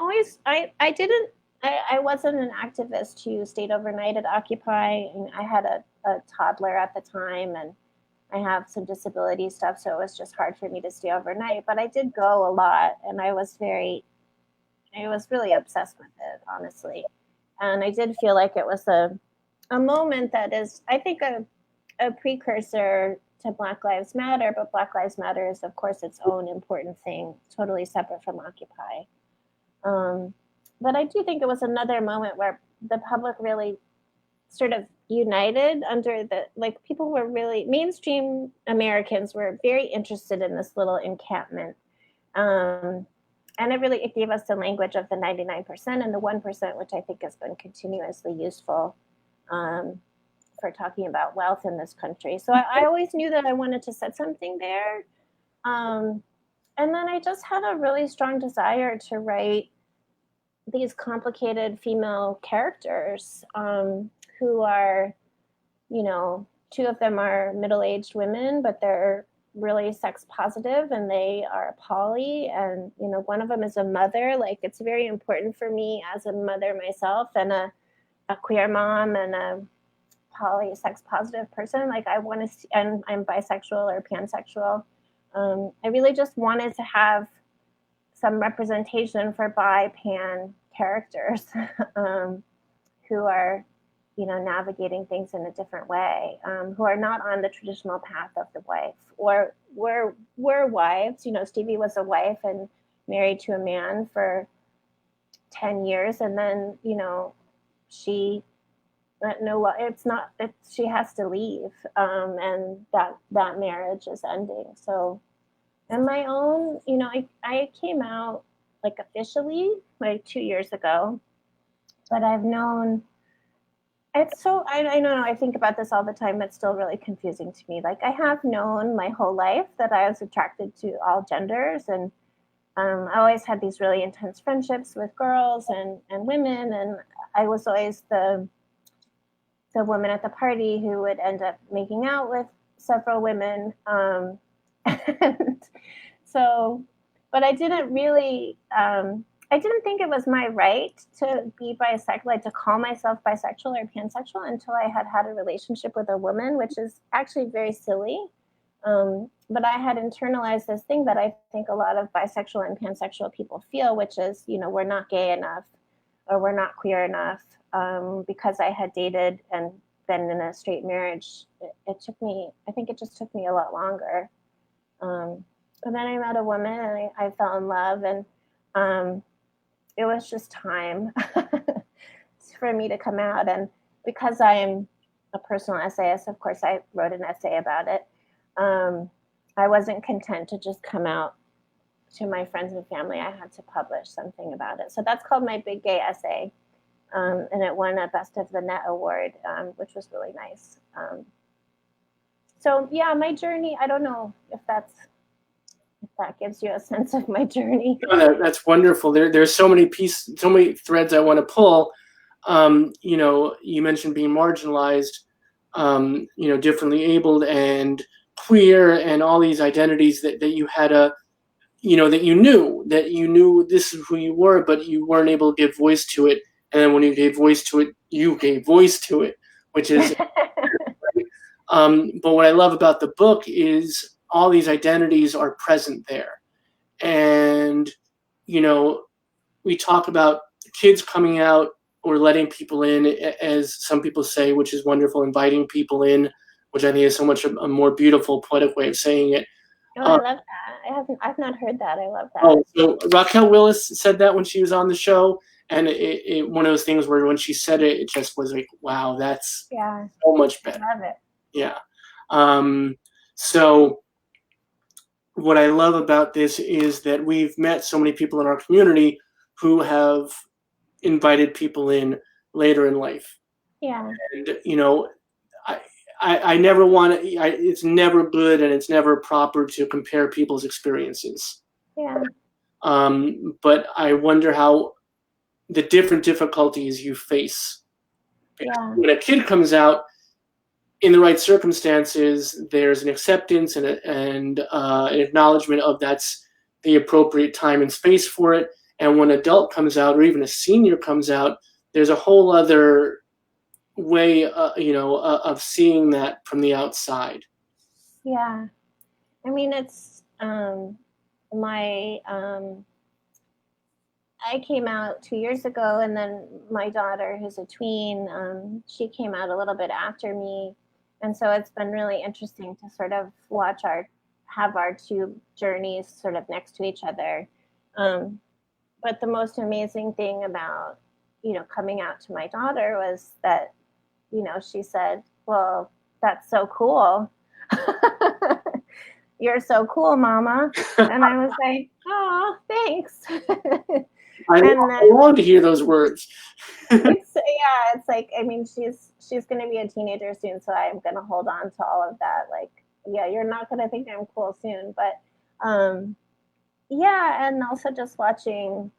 Speaker 4: wasn't an activist who stayed overnight at Occupy. And I had a toddler at the time, and I have some disability stuff, so it was just hard for me to stay overnight. But I did go a lot, and I was really obsessed with it, honestly. And I did feel like it was a a moment that is, I think, a precursor to Black Lives Matter, but Black Lives Matter is, of course, its own important thing, totally separate from Occupy. But I do think it was another moment where the public really sort of united under the, like, people were really, mainstream Americans were very interested in this little encampment. And it gave us the language of the 99% and the 1%, which I think has been continuously useful for talking about wealth in this country. So I always knew that I wanted to set something there. And then I just had a really strong desire to write these complicated female characters who are, two of them are middle-aged women, but they're really sex positive and they are poly, and one of them is a mother. Like, it's very important for me as a mother myself and a queer mom and a poly sex positive person. Like, I want to see, and I'm bisexual or pansexual. I really just wanted to have some representation for bi-pan characters who are, navigating things in a different way, who are not on the traditional path of the wife, or were wives. Stevie was a wife and married to a man for 10 years, and then, she she has to leave, and that marriage is ending. So, and my own, I came out like officially like 2 years ago, but I've known, it's so, I don't know, I think about this all the time. It's still really confusing to me. Like, I have known my whole life that I was attracted to all genders, and I always had these really intense friendships with girls and women, and I was always the woman at the party who would end up making out with several women. And so, but I didn't really, I didn't think it was my right to be bisexual, like to call myself bisexual or pansexual, until I had a relationship with a woman, which is actually very silly. But I had internalized this thing that I think a lot of bisexual and pansexual people feel, which is, we're not gay enough or we're not queer enough. Because I had dated and been in a straight marriage, it just took me a lot longer. And then I met a woman and I fell in love, and it was just time for me to come out. And because I'm a personal essayist, of course, I wrote an essay about it. I wasn't content to just come out to my friends and family. I had to publish something about it. So that's called my big gay essay. And it won a Best of the Net award, which was really nice. So yeah, my journey, I don't know if that gives you a sense of my journey.
Speaker 1: No, that's wonderful. There's so many threads I want to pull. You mentioned being marginalized, differently abled and queer, and all these identities that you had that you knew this is who you were, but you weren't able to give voice to it. And then when you gave voice to it, which is, but what I love about the book is all these identities are present there. And, we talk about kids coming out or letting people in, as some people say, which is wonderful, inviting people in, which I think is so much a more beautiful, poetic way of saying it.
Speaker 4: Oh, I love that. I've not heard that. I love that.
Speaker 1: Oh, so Raquel Willis said that when she was on the show. And it one of those things where when she said it, it just was like, wow, that's so much better.
Speaker 4: I love it.
Speaker 1: Yeah. So what I love about this is that we've met so many people in our community who have invited people in later in life.
Speaker 4: Yeah.
Speaker 1: And, I never want to, it's never good and it's never proper to compare people's experiences.
Speaker 4: Yeah.
Speaker 1: But I wonder how the different difficulties you face.
Speaker 4: Yeah.
Speaker 1: When a kid comes out in the right circumstances, there's an acceptance and an acknowledgement of that's the appropriate time and space for it. And when an adult comes out, or even a senior comes out, there's a whole other way, of seeing that from the outside.
Speaker 4: Yeah. I mean, it's I came out 2 years ago, and then my daughter, who's a tween, she came out a little bit after me. And so it's been really interesting to sort of have our two journeys sort of next to each other. But the most amazing thing about, coming out to my daughter was that, she said, well, that's so cool. You're so cool, Mama. And I was like, oh, thanks.
Speaker 1: I want to hear those words.
Speaker 4: It's like, I mean, she's going to be a teenager soon, so I'm going to hold on to all of that. Like, yeah, you're not going to think I'm cool soon, but yeah, and also just watching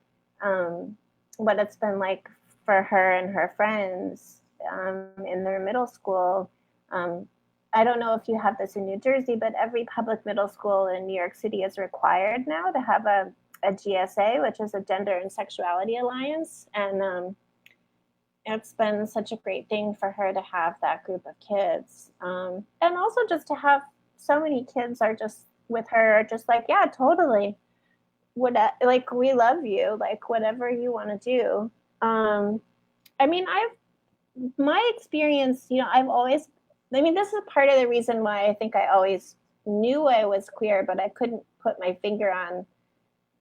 Speaker 4: what it's been like for her and her friends in their middle school. I don't know if you have this in New Jersey, but every public middle school in New York City is required now to have a GSA, which is a Gender and Sexuality Alliance. And it's been such a great thing for her to have that group of kids. And also just to have so many kids are just with her, just like, yeah, totally. Like, we love you, like, whatever you want to do. I mean, my experience, this is part of the reason why I think I always knew I was queer, but I couldn't put my finger on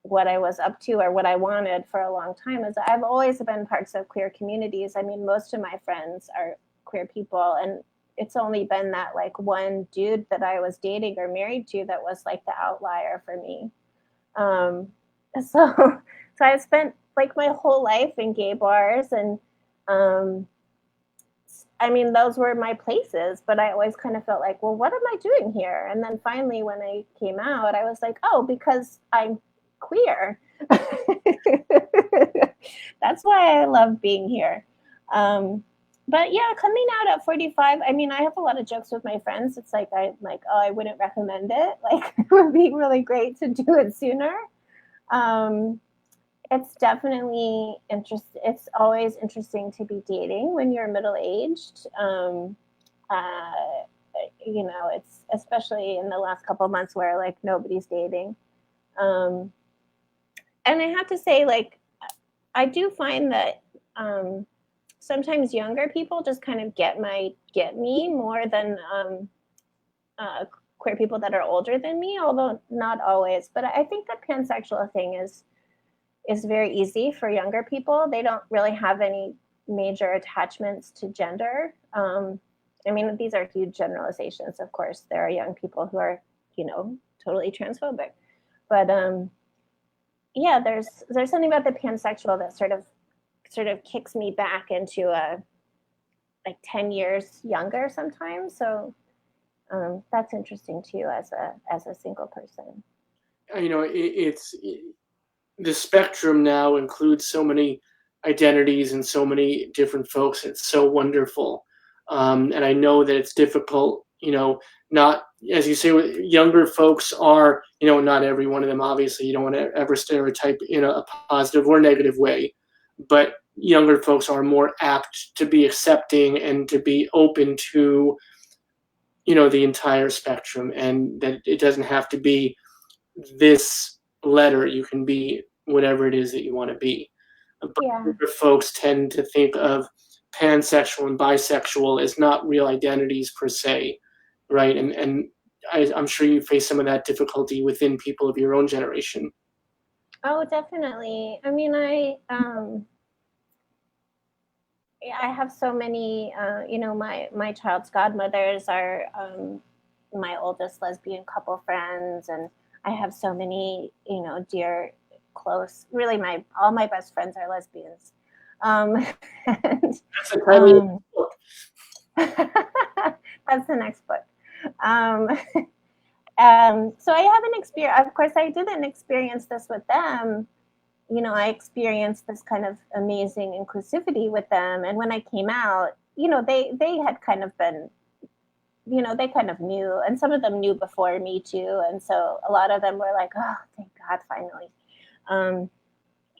Speaker 4: what I was up to or what I wanted for a long time, is I've always been parts of queer communities. I mean, most of my friends are queer people, and it's only been that like one dude that I was dating or married to that was like the outlier for me. So I spent like my whole life in gay bars, and I mean, those were my places, but I always kind of felt like, well, what am I doing here? And then finally, when I came out, I was like, oh, because I'm queer. That's why I love being here. But yeah, coming out at 45, I mean, I have a lot of jokes with my friends. It's like, oh, I wouldn't recommend it. Like, it would be really great to do it sooner. It's definitely interesting. It's always interesting to be dating when you're middle-aged. It's especially in the last couple of months where like nobody's dating. And I have to say, like, I do find that sometimes younger people just kind of get me more than queer people that are older than me, although not always. But I think the pansexual thing is very easy for younger people. They don't really have any major attachments to gender. I mean, these are huge generalizations, of course. There are young people who are, totally transphobic. But yeah, there's something about the pansexual that sort of kicks me back into like 10 years younger sometimes. So that's interesting too as a single person.
Speaker 1: The spectrum now includes so many identities and so many different folks. It's so wonderful. And I know that it's difficult, not, as you say, younger folks are, not every one of them, obviously, you don't want to ever stereotype in a positive or negative way, but younger folks are more apt to be accepting and to be open to, the entire spectrum, and that it doesn't have to be this letter. You can be whatever it is that you want to be. But
Speaker 4: Yeah.
Speaker 1: folks tend to think of pansexual and bisexual as not real identities per se, right? And I'm sure you face some of that difficulty within people of your own generation.
Speaker 4: Oh, definitely. I mean, I have so many, my child's godmothers are my oldest lesbian couple friends, and I have so many, dear, close, really all my best friends are lesbians. And,
Speaker 1: That's the title of the book.
Speaker 4: That's the next book. So I haven't experienced, of course, I didn't experience this with them. I experienced this kind of amazing inclusivity with them. And when I came out, they had kind of been, they kind of knew, and some of them knew before me too. And so a lot of them were like, oh, thank God, finally.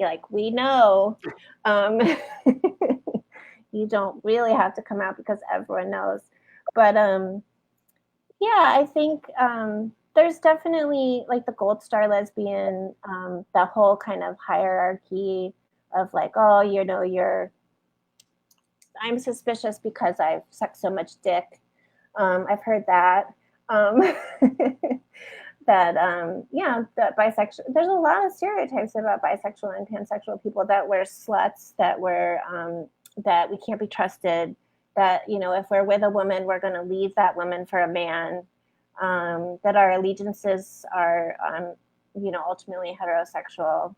Speaker 4: Like, we know, you don't really have to come out because everyone knows. But yeah, I think there's definitely like the Gold Star lesbian, the whole kind of hierarchy of like, oh, you know, I'm suspicious because I've sucked so much dick. I've heard that. That bisexual, there's a lot of stereotypes about bisexual and pansexual people, that we're sluts, that that we can't be trusted, that, you know, if we're with a woman, we're going to leave that woman for a man, that our allegiances are, you know, ultimately heterosexual.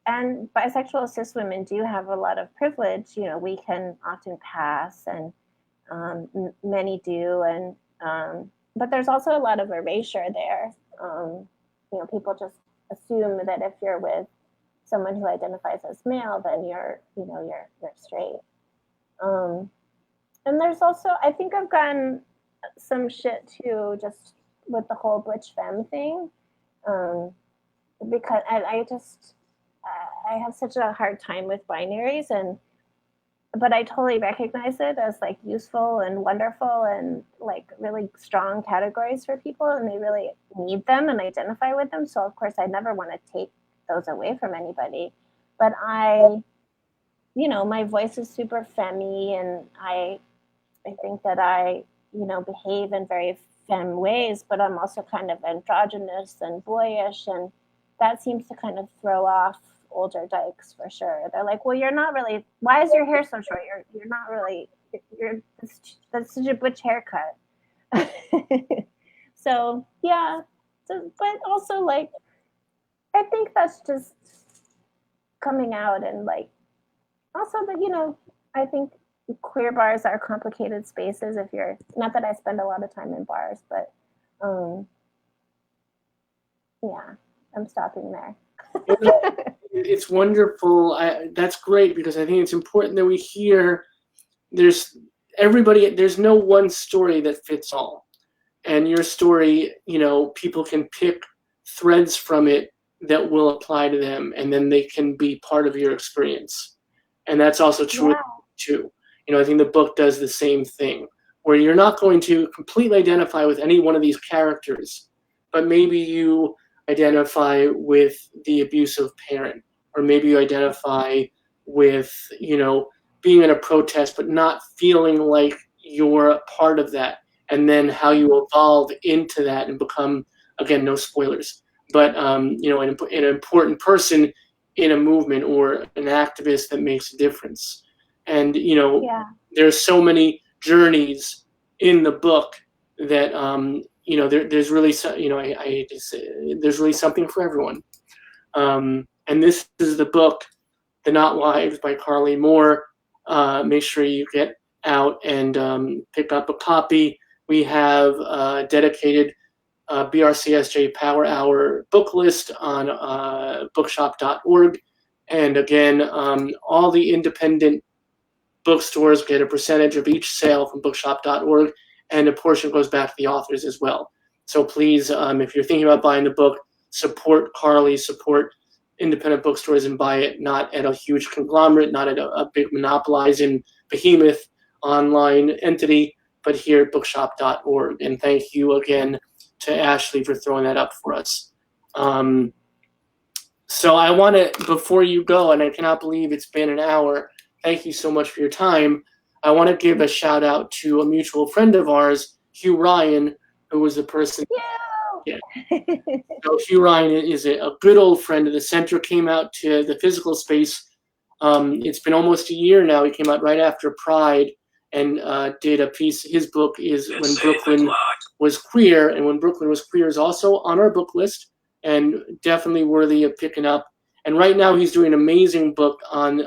Speaker 4: And bisexual cis women do have a lot of privilege. You know, we can often pass, and many do, and but there's also a lot of erasure there. You know, people just assume that if you're with someone who identifies as male, then you're straight. And there's also, I think I've gotten some shit too, just with the whole butch femme thing, because I have such a hard time with binaries, but I totally recognize it as like useful and wonderful and like really strong categories for people, and they really need them and identify with them. So of course I never want to take those away from anybody, but you know, my voice is super femmy, and I think that I, you know, behave in very femme ways, but I'm also kind of androgynous and boyish, and that seems to kind of throw off older dykes for sure. They're like, well, you're not really, why is your hair so short? You're not really, that's such a butch haircut. So yeah, but also like, I think that's just coming out, and like, also that, you know, I think queer bars are complicated spaces. If you're, not that I spend a lot of time in bars, but yeah, I'm stopping there.
Speaker 1: It's wonderful. That's great, because I think it's important that we hear there's no one story that fits all. And your story, you know, people can pick threads from it that will apply to them, and then they can be part of your experience. And that's also true too. You know, I think the book does the same thing, where you're not going to completely identify with any one of these characters, but maybe you identify with the abusive parent, or maybe you identify with, you know, being in a protest but not feeling like you're a part of that, and then how you evolve into that and become, again, no spoilers, but you know, an important person in a movement, or an activist that makes a difference. And, you know, there's so many journeys in the book that you know, there's really, you know, I hate to say, there's really something for everyone. And this is the book, The Not Wives by Carley Moore. Make sure you get out and pick up a copy. We have a dedicated BRCSJ Power Hour book list on bookshop.org. And again, all the independent bookstores get a percentage of each sale from bookshop.org, and a portion goes back to the authors as well. So please, if you're thinking about buying the book, support Carley, support independent bookstores, and buy it not at a huge conglomerate, not at a big monopolizing behemoth online entity, but here at bookshop.org. And thank you again to Ashley for throwing that up for us. So I want to, before you go, and I cannot believe it's been an hour, thank you so much for your time. I want to give a shout out to a mutual friend of ours, Hugh Ryan, who was the person. Yeah. So Hugh Ryan is a good old friend of the center, came out to the physical space. It's been almost a year now. He came out right after Pride and did a piece. His book is When Brooklyn Was Queer, and When Brooklyn Was Queer is also on our book list and definitely worthy of picking up. And right now he's doing an amazing book on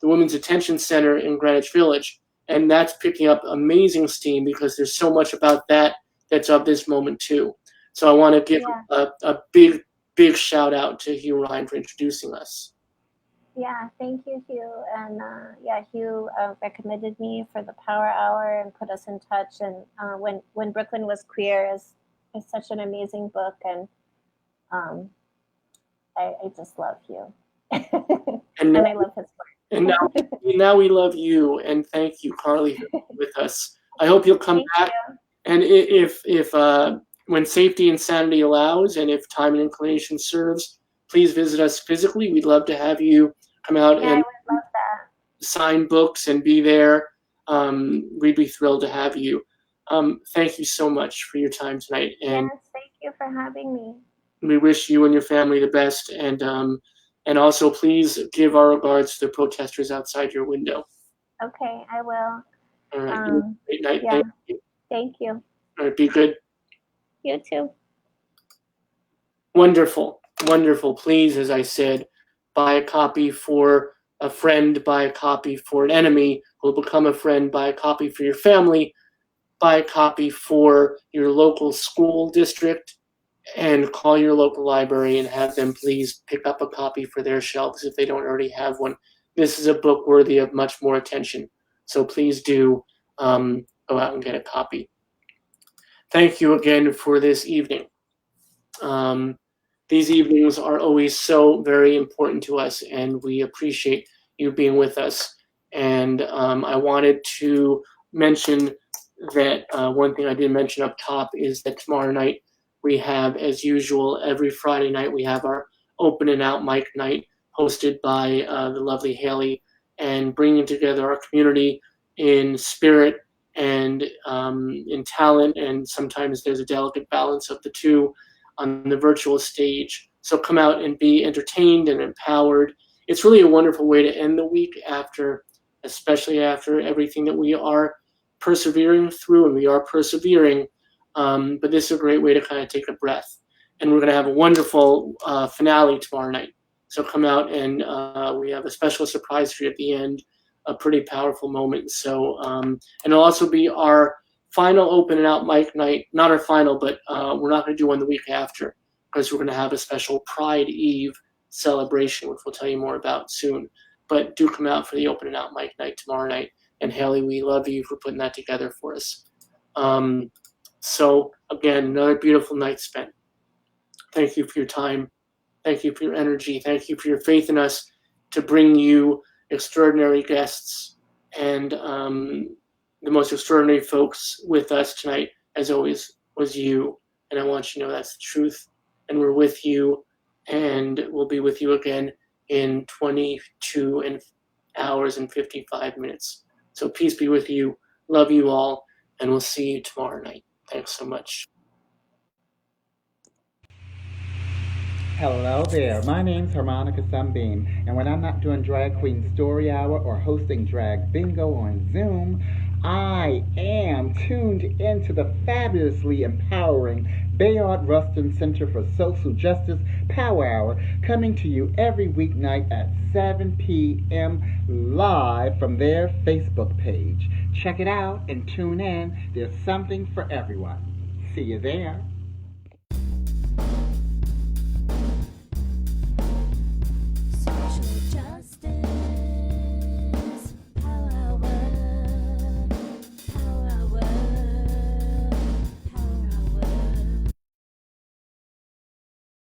Speaker 1: the Women's Attention Center in Greenwich Village, and that's picking up amazing steam because there's so much about that that's of this moment too. So I want to give a big shout out to Hugh Ryan for introducing us.
Speaker 4: Yeah, thank you, Hugh. And Hugh recommended me for the Power Hour and put us in touch. And When Brooklyn Was Queer is such an amazing book, and I just love Hugh. and I love his work.
Speaker 1: And now we love you, and thank you, Carley, for being with us. I hope you'll come back And if when safety and sanity allows, and if time and inclination serves, please visit us physically. We'd love to have you come out
Speaker 4: Yeah, I
Speaker 1: and
Speaker 4: would love that.
Speaker 1: sign books and be there. We'd be thrilled to have you. Thank you so much for your time tonight, and
Speaker 4: Yes, thank you for having me.
Speaker 1: we wish you and your family the best. And also, please give our regards to the protesters outside your window.
Speaker 4: Okay, I will.
Speaker 1: All right. Great night.
Speaker 4: Yeah.
Speaker 1: Thank you.
Speaker 4: Thank you.
Speaker 1: All right. Be good.
Speaker 4: You too.
Speaker 1: Wonderful. Wonderful. Please, as I said, buy a copy for a friend, buy a copy for an enemy who will become a friend, buy a copy for your family, buy a copy for your local school district, and call your local library and have them please pick up a copy for their shelves if they don't already have one. This is a book worthy of much more attention. So please do go out and get a copy. Thank you again for this evening. These evenings are always so very important to us, and we appreciate you being with us. And I wanted to mention that one thing I didn't mention up top is that tomorrow night we have, as usual, every Friday night we have our open and out mic night hosted by the lovely Haley, and bringing together our community in spirit and in talent, and sometimes there's a delicate balance of the two on the virtual stage. So come out and be entertained and empowered. It's really a wonderful way to end the week after, especially after everything that we are persevering through, and we are persevering. But this is a great way to kind of take a breath. And we're going to have a wonderful finale tomorrow night. So come out, and we have a special surprise for you at the end, a pretty powerful moment. So, and it'll also be our final open and out mic night, not our final, but we're not going to do one the week after, because we're going to have a special Pride Eve celebration, which we'll tell you more about soon. But do come out for the open and out mic night tomorrow night. And Haley, we love you for putting that together for us. So again, another beautiful night spent. Thank you for your time. Thank you for your energy. Thank you for your faith in us to bring you extraordinary guests and the most extraordinary folks with us tonight, as always, was you. And I want you to know that's the truth. And we're with you, and we'll be with you again in 22 hours and 55 minutes. So peace be with you. Love you all, and we'll see you tomorrow night. Thanks so much.
Speaker 5: Hello there, my name's Harmonica Sunbeam, and when I'm not doing Drag Queen Story Hour or hosting Drag Bingo on Zoom, I am tuned into the fabulously empowering Bayard Rustin Center for Social Justice Power Hour, coming to you every weeknight at 7 p.m. live from their Facebook page. Check it out and tune in. There's something for everyone. See you there.